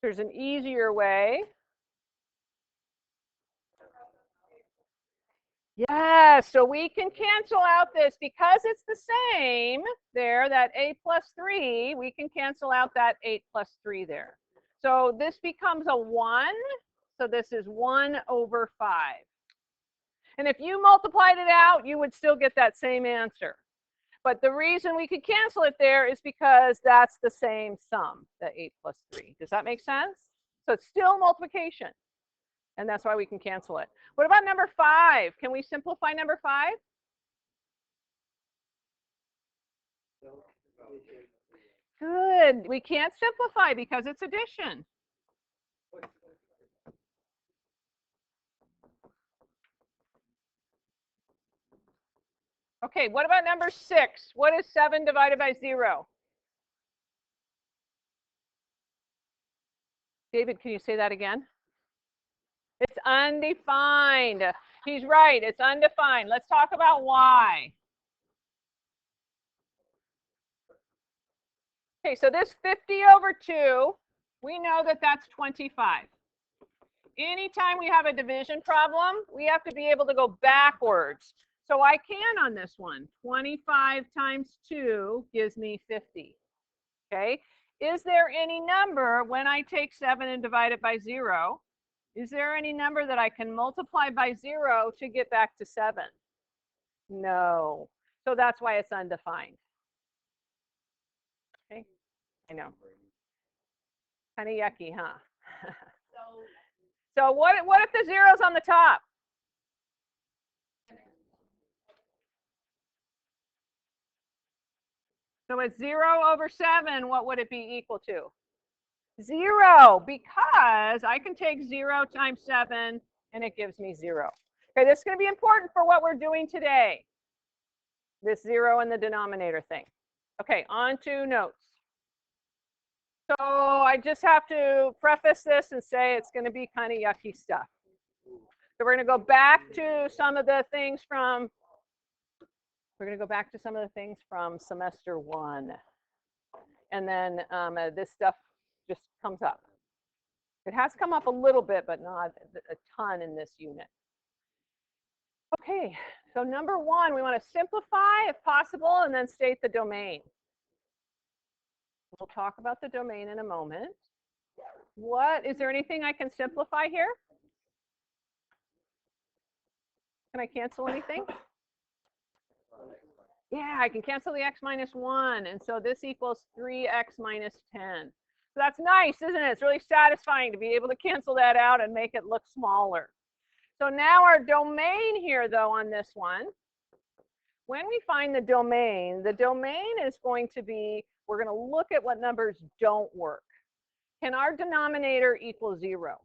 There's an easier way. Yes, so we can cancel out this because it's the same there, that 8 plus 3, we can cancel out that 8 plus 3 there. So this becomes a 1, so this is 1 over 5. And if you multiplied it out, you would still get that same answer. But the reason we could cancel it there is because that's the same sum, the 8 plus 3. Does that make sense? So it's still multiplication. And that's why we can cancel it. What about number 5? Can we simplify number 5? Good. We can't simplify because it's addition. Okay, what about number 6? What is 7 divided by 0? David, can you say that again? It's undefined. He's right, it's undefined. Let's talk about why. Okay, so this 50 over 2, we know that that's 25. Anytime we have a division problem, we have to be able to go backwards. So I can on this one. 25 times 2 gives me 50. Okay. Is there any number when I take 7 and divide it by 0? Is there any number that I can multiply by 0 to get back to 7? No. So that's why it's undefined. Okay. I know. Kind of yucky, huh? So what if the zero's on the top? So it's 0 over 7, what would it be equal to? 0, because I can take 0 times 7 and it gives me 0. Okay, this is going to be important for what we're doing today. This 0 in the denominator thing. Okay, on to notes. So I just have to preface this and say it's going to be kind of yucky stuff. So we're going to go back to some of the things from semester 1. And then this stuff just comes up. It has come up a little bit, but not a ton in this unit. Okay, so number 1, we want to simplify if possible and then state the domain. We'll talk about the domain in a moment. Is there anything I can simplify here? Can I cancel anything? Yeah, I can cancel the x minus 1. And so this equals 3x minus 10. So that's nice, isn't it? It's really satisfying to be able to cancel that out and make it look smaller. So now our domain here, though, on this one, when we find the domain is going to be, we're going to look at what numbers don't work. Can our denominator equal 0?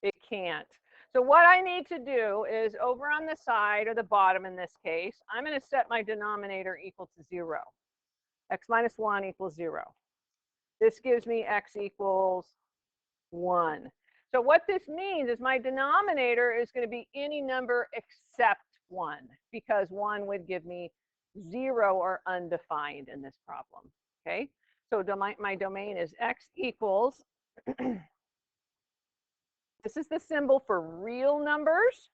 It can't. So what I need to do is over on the side or the bottom in this case, I'm going to set my denominator equal to 0. X minus 1 equals 0. This gives me x equals 1. So what this means is my denominator is going to be any number except 1, because 1 would give me 0 or undefined in this problem. Okay, so my domain is x equals, this is the symbol for real numbers.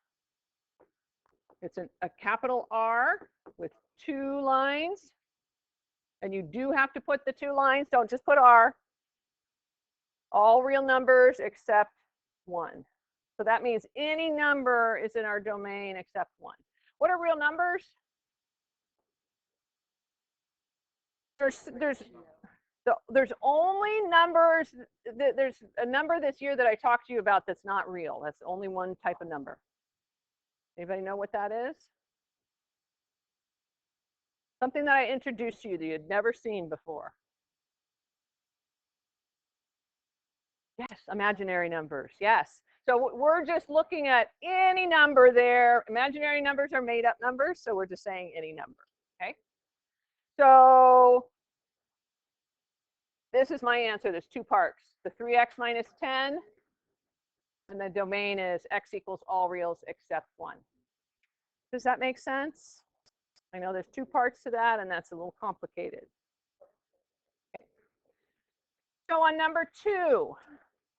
It's a capital R with 2 lines. And you do have to put the 2 lines, don't just put R. All real numbers except 1. So that means any number is in our domain except 1. What are real numbers? There's only numbers, there's a number this year that I talked to you about that's not real. That's only one type of number. Anybody know what that is? Something that I introduced you that you'd never seen before. Yes, imaginary numbers, yes. So we're just looking at any number there. Imaginary numbers are made up numbers, so we're just saying any number, okay? So this is my answer. There's 2 parts. The 3x minus 10, and the domain is x equals all reals except 1. Does that make sense? I know there's 2 parts to that, and that's a little complicated. Okay. So on number 2,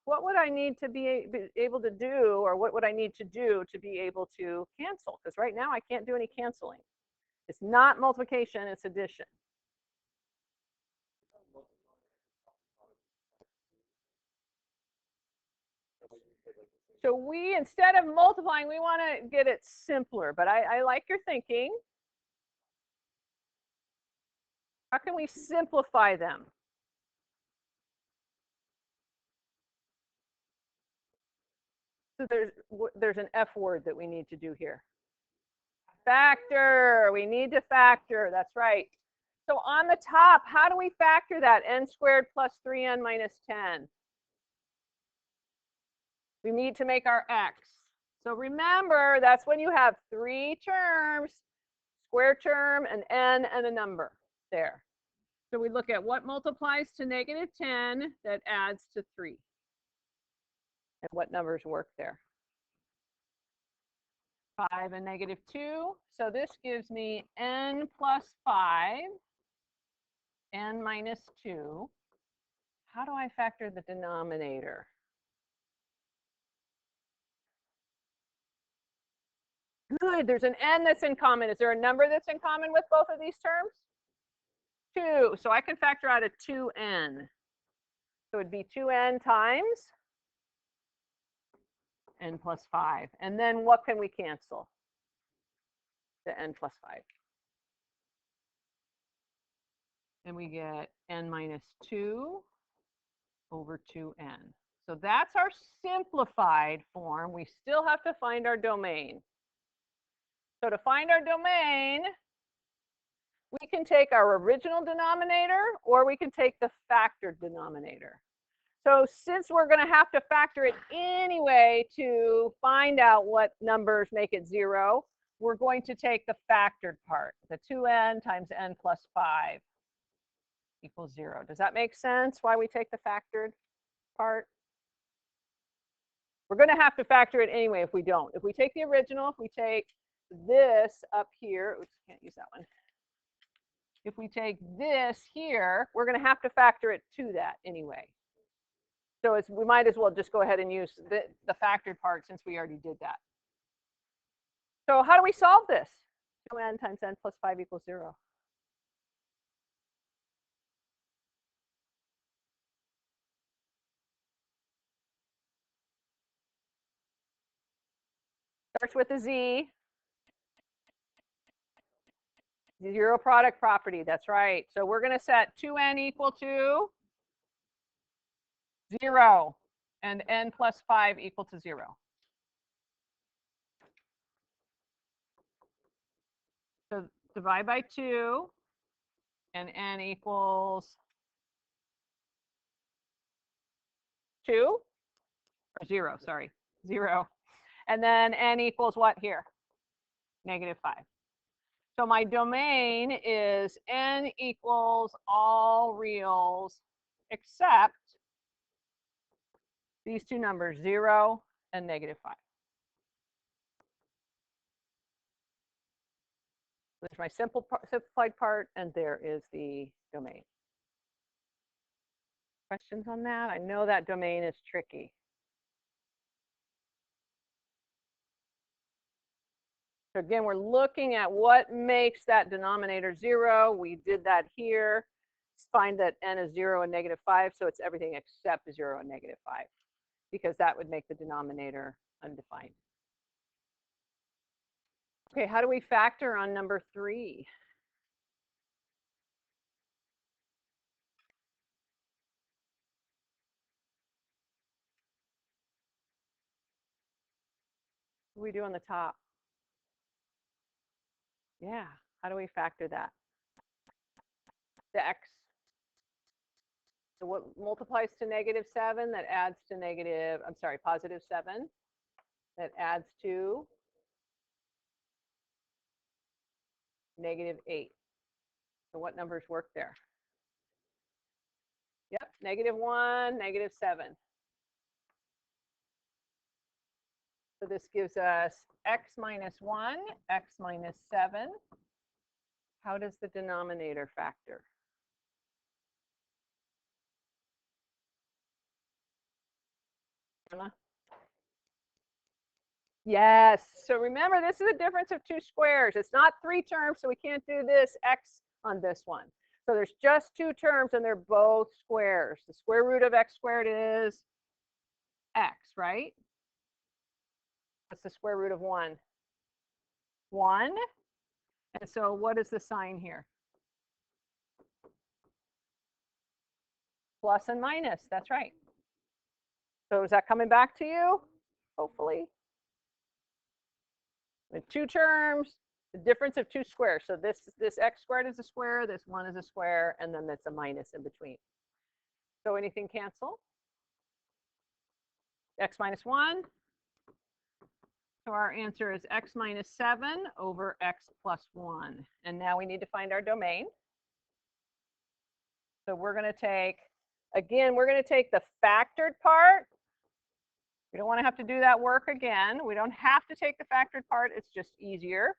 what would I need to be able to do, or what would I need to do to be able to cancel? Because right now I can't do any canceling. It's not multiplication, it's addition. So we, instead of multiplying, we want to get it simpler, but I like your thinking. How can we simplify them? So there's an F word that we need to do here. Factor, we need to factor, that's right. So on the top, how do we factor that? N squared plus 3n minus 10. We need to make our x. So remember, that's when you have 3 terms, square term, an n, and a number there. So we look at what multiplies to negative 10 that adds to 3. And what numbers work there? 5 and negative 2. So this gives me n plus 5, n minus 2. How do I factor the denominator? Good, there's an n that's in common. Is there a number that's in common with both of these terms? 2, so I can factor out a 2n. So it'd be 2n times n plus 5. And then what can we cancel? The n plus 5. And we get n minus 2 over 2n. So that's our simplified form. We still have to find our domain. So to find our domain, we can take our original denominator, or we can take the factored denominator. So since we're going to have to factor it anyway to find out what numbers make it 0, we're going to take the factored part, the 2n times n plus 5 equals 0. Does that make sense, why we take the factored part? We're going to have to factor it anyway if we don't. If we take the original, if we take this up here, oops, can't use that one. If we take this here, we're going to have to factor it to that anyway. So we might as well just go ahead and use the factored part since we already did that. So how do we solve this? 2n times n plus 5 equals 0. Starts with a z. Zero product property, that's right. So we're going to set 2n equal to 0 and n plus 5 equal to 0. So divide by 2, and n equals 2, or 0, sorry, 0. And then n equals what here? Negative 5. So my domain is n equals all reals except these two numbers, 0 and negative 5. There's my simplified part, and there is the domain. Questions on that? I know that domain is tricky. So again, we're looking at what makes that denominator 0. We did that here. Find that n is 0 and negative 5, so it's everything except 0 and negative 5, because that would make the denominator undefined. Okay, how do we factor on number 3? What do we do on the top? Yeah, how do we factor that? The x. So what multiplies to negative 7 that adds to positive 7 that adds to negative 8. So what numbers work there? Yep, negative 1, negative 7. So this gives us x minus 1, x minus 7. How does the denominator factor? Emma? Yes. So remember, this is a difference of 2 squares. It's not 3 terms, so we can't do this x on this one. So there's just 2 terms, and they're both squares. The square root of x squared is x, right? What's the square root of 1? 1. And so what is the sign here? Plus and minus. That's right. So is that coming back to you? Hopefully. With 2 terms, the difference of 2 squares. So this x squared is a square, this 1 is a square, and then that's a minus in between. So anything cancel? X minus 1. So our answer is x minus 7 over x plus 1. And now we need to find our domain. So we're going to take, again, we're going to take the factored part. We don't want to have to do that work again. We don't have to take the factored part. It's just easier.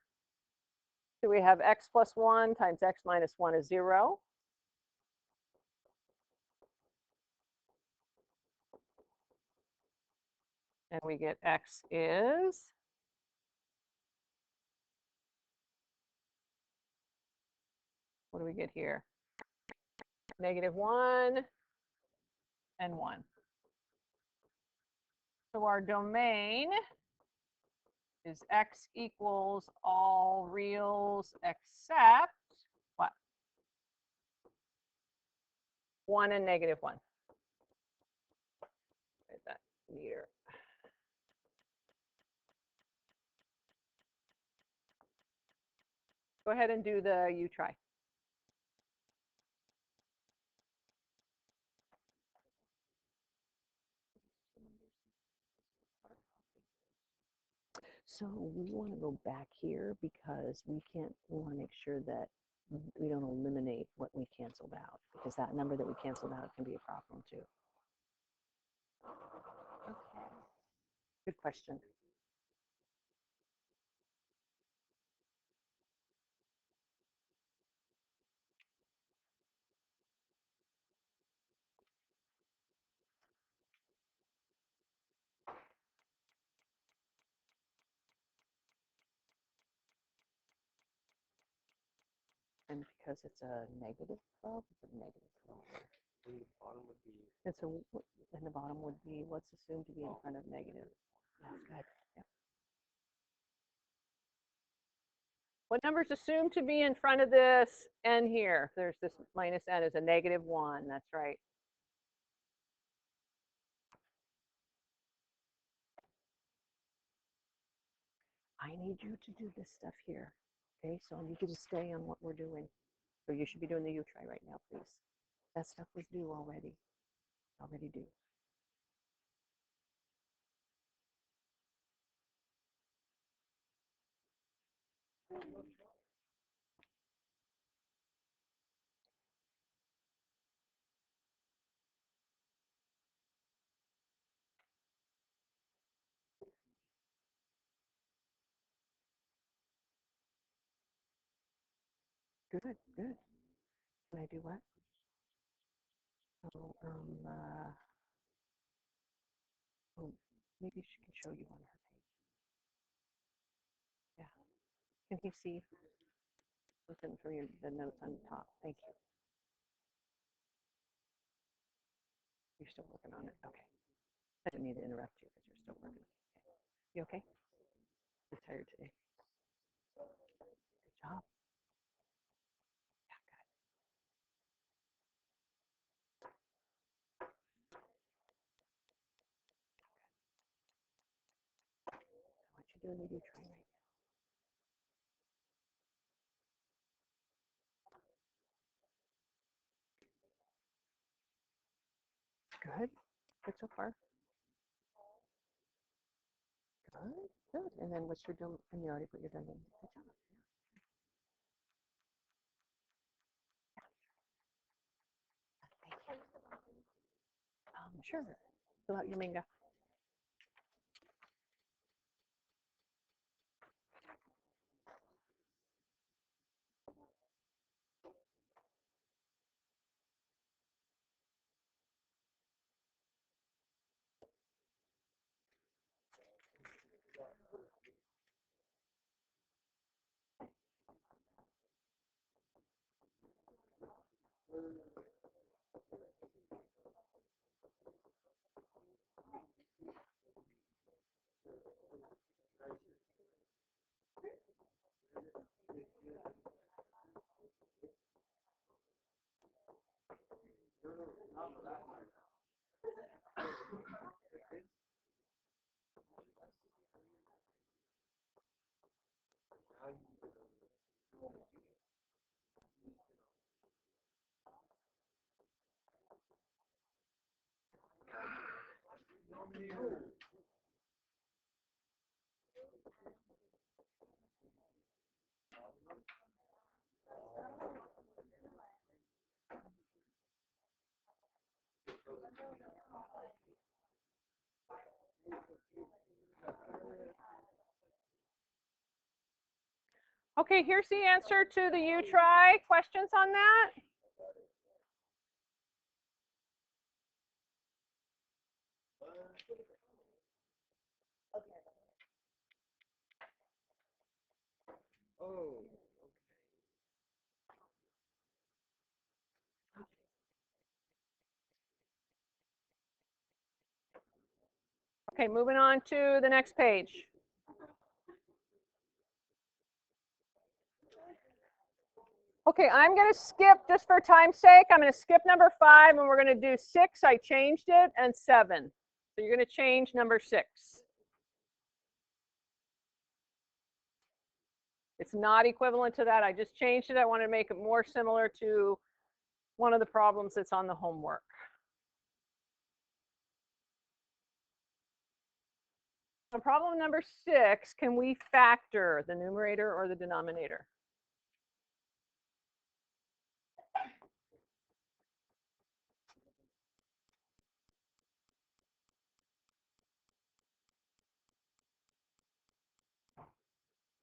So we have x plus 1 times x minus 1 is 0. And we get x is what do we get here? -1 and 1. So our domain is x equals all reals except what? 1 and -1. Where's that meter? Go ahead and do the you try. So we want to go back here because we want to make sure that we don't eliminate what we canceled out, because that number that we canceled out can be a problem too. Okay. Good question. And because it's a negative 12, it's a negative 12. And the bottom would be. And so, and the bottom would be what's assumed to be in front of negative. That's good. Yeah. What number is assumed to be in front of this n here? There's this minus n is a -1. That's right. I need you to do this stuff here. Okay, so I need you to stay on what we're doing. So you should be doing the U try right now, please. That stuff was due already. Already due. Good, good. Can I do what? Oh, oh, maybe she can show you on her page. Yeah. Can he see? Listen for the notes on the top. Thank you. You're still working on it. Okay. I didn't mean to interrupt you because you're still working. Okay. You okay? You're tired today. Good job. Yeah, good. I want you doing the U try right now. Good. Good so far. Good. Good. And then what's your domain? And you already put your domain. Good job. Thank you. Sure. Fill out your manga. Okay, here's the answer to the you try. Questions on that? Oh. Okay, moving on to the next page. Okay, I'm going to skip, just for time's sake, I'm going to skip number 5, and we're going to do 6. I changed it, and 7. So you're going to change number 6. It's not equivalent to that. I just changed it. I want to make it more similar to one of the problems that's on the homework. So problem number 6, can we factor the numerator or the denominator?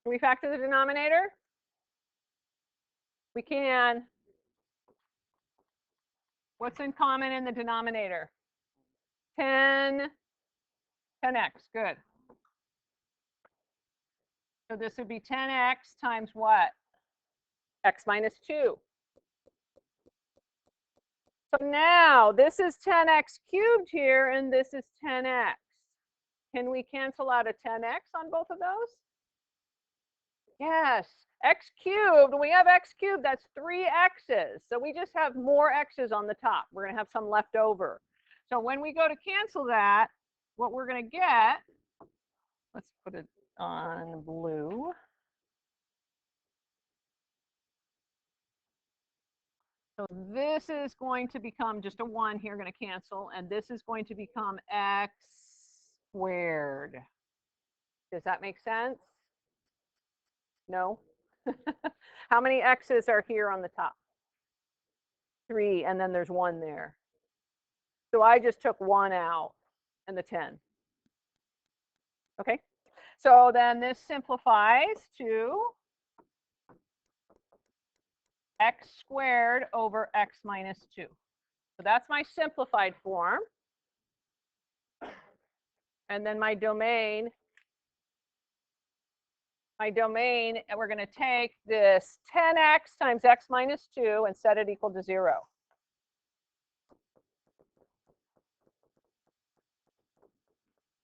Can we factor the denominator? We can. What's in common in the denominator? 10, 10x, good. So this would be 10x times what? X minus 2. So now this is 10x cubed here, and this is 10x. Can we cancel out a 10x on both of those? Yes, x cubed, we have x cubed, that's 3 x's. So we just have more x's on the top. We're going to have some left over. So when we go to cancel that, what we're going to get, let's put it on blue. So this is going to become just a 1 here, going to cancel, and this is going to become x squared. Does that make sense? No? How many x's are here on the top? 3, and then there's 1 there. So I just took 1 out and the 10. Okay, so then this simplifies to x squared over x minus 2. So that's my simplified form. And then my domain, we're going to take this 10x times x minus 2 and set it equal to 0.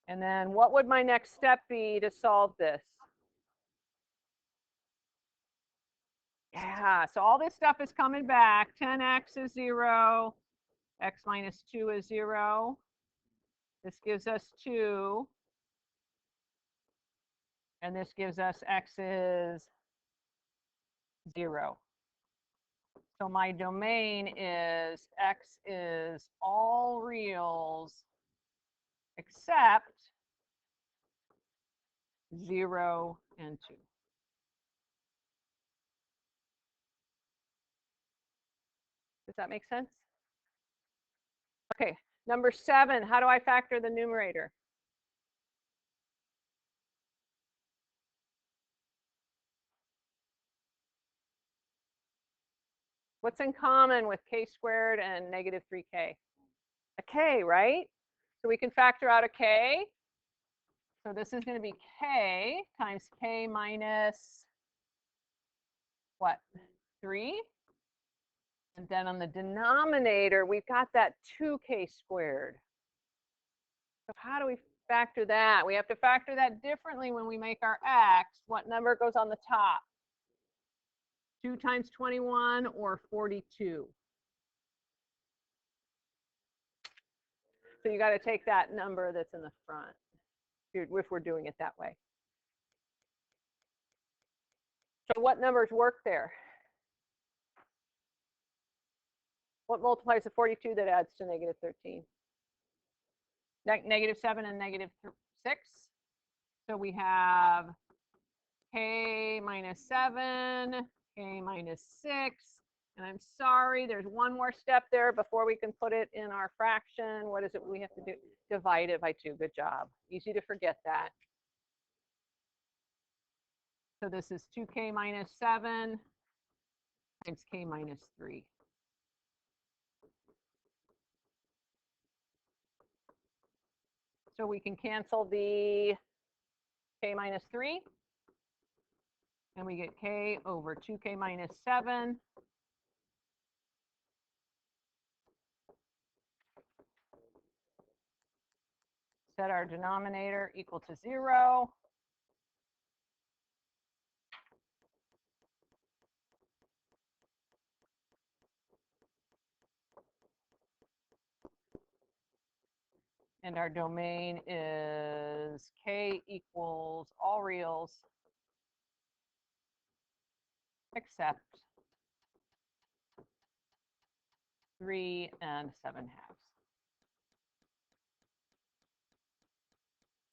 And then what would my next step be to solve this? Yeah, so all this stuff is coming back. 10x is 0. X minus 2 is 0. This gives us 2. And this gives us x is 0. So my domain is x is all reals except 0 and 2. Does that make sense? Okay, number 7, how do I factor the numerator? What's in common with k squared and negative 3k? A k, right? So we can factor out a k. So this is going to be k times k minus what? 3? And then on the denominator, we've got that 2k squared. So how do we factor that? We have to factor that differently when we make our x. What number goes on the top? 2 times 21 or 42? So you got to take that number that's in the front if we're doing it that way. So what numbers work there? What multiplies to 42 that adds to negative 13? Negative 7 and negative 6. So we have k minus 7, k minus 6. And I'm sorry, there's one more step there before we can put it in our fraction. What is it we have to do? Divide it by 2. Good job. Easy to forget that. So this is 2k minus 7 times k minus 3. So we can cancel the k minus 3. And we get k over 2k minus 7. Set our denominator equal to 0. And our domain is k equals all reals except 3 and 7/2.